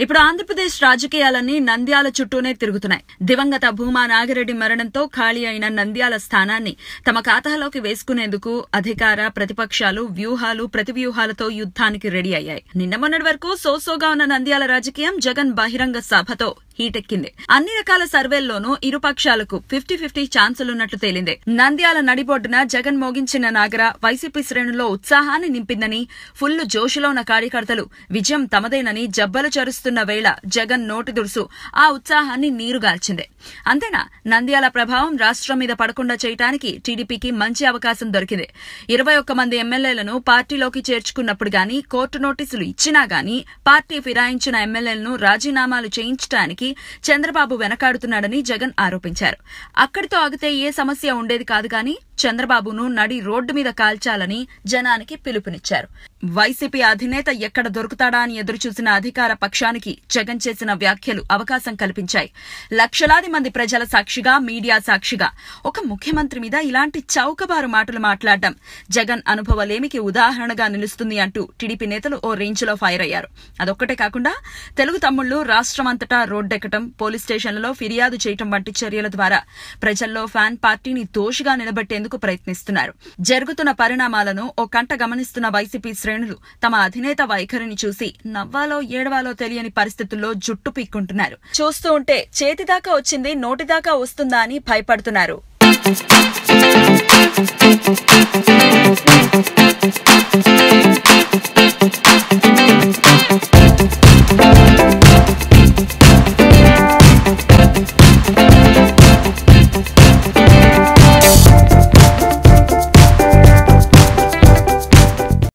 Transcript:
ఇప్పుడు ఆంధ్రప్రదేశ్ రాజకీయాలన్నీ నంద్యాల చుట్టూనే తిరుగుతున్నాయి. దివంగత భూమా నాగిరెడ్డి మరణంతో ఖాళీ అయిన నంద్యాల స్థానాన్ని తమ ఖాతాలోకి వేసుకునేందుకు అధికార ప్రతిపక్షాలు వ్యూహాలు ప్రతివ్యూహాలతో యుద్ధానికి రెడీ అయ్యాయి. నిన్న మొన్నటి వరకు సోసోగా ఉన్న నంద్యాల రాజకీయం జగన్ బహిరంగ సభతో హీటెక్కింది. అన్ని రకాల సర్వేల్లోనూ ఇరుపక్షాలకు 50-50 ఛాన్సులున్నట్లు తేలింది. నంద్యాల నడిబొడ్డున జగన్ మోగించిన నాగర వైసీపీ శ్రేణుల్లో ఉత్సాహాన్ని నింపిందని, ఫుల్ జోషులో ఉన్న కార్యకర్తలు విజయం తమదేనని జబ్బలు చరుస్తున్న వేళ జగన్ నోటి దురుసు ఆ ఉత్సాహాన్ని నీరుగాల్చింది. అంతేనా, నంద్యాల ప్రభావం రాష్ట్రం మీద పడకుండా చేయడానికి టీడీపీకి మంచి అవకాశం దొరికింది. 21 మంది ఎమ్మెల్యేలను పార్టీలోకి చేర్చుకున్నప్పుడు గానీ, కోర్టు నోటీసులు ఇచ్చినా గానీ పార్టీ ఫిరాయించిన ఎమ్మెల్యేలను రాజీనామాలు చేయించడానికి చంద్రబాబు వెనకాడుతున్నాడని జగన్ ఆరోపించారు. అక్కడితో ఆగితే ఏ సమస్య ఉండేది కాదు కానీ చంద్రబాబును నడి రోడ్డు మీద కాల్చాలని జనానికి పిలుపునిచ్చారు. వైసీపీ అధినేత ఎక్కడ దొరుకుతాడా అని ఎదురుచూసిన అధికార పక్షానికి జగన్ చేసిన వ్యాఖ్యలు అవకాశం కల్పించాయి. లక్షలాది మంది ప్రజల సాక్షిగా, మీడియా సాక్షిగా ఒక ముఖ్యమంత్రి మీద ఇలాంటి చౌకబారు మాటలు మాట్లాడడం జగన్ అనుభవలేమికి ఉదాహరణగా నిలుస్తుంది అంటూ టీడీపీ నేతలు ఓ రేంజ్లో ఫైర్ అయ్యారు. అదొక్కటే కాకుండా తెలుగు తమ్ముళ్లు రాష్ట్రమంతటా రోడ్డెక్కడం, పోలీస్ స్టేషన్లలో ఫిర్యాదు చేయడం వంటి చర్యల ద్వారా ప్రజల్లో ఫ్యాన్ పార్టీని దోషిగా నిలబెట్టేందుకు ప్రయత్నిస్తున్నారు. జరుగుతున్న పరిణామాలను ఓ కంట గమనిస్తున్న వైసీపీ శ్రేణులు తమ అధినేత వైఖరిని చూసి నవ్వాలో ఏడవాలో తెలియని పరిస్థితుల్లో జుట్టు పీక్కుంటున్నారు. చూస్తూ ఉంటే చేతిదాకా వచ్చింది నోటిదాకా వస్తుందా అని భయపడుతున్నారు.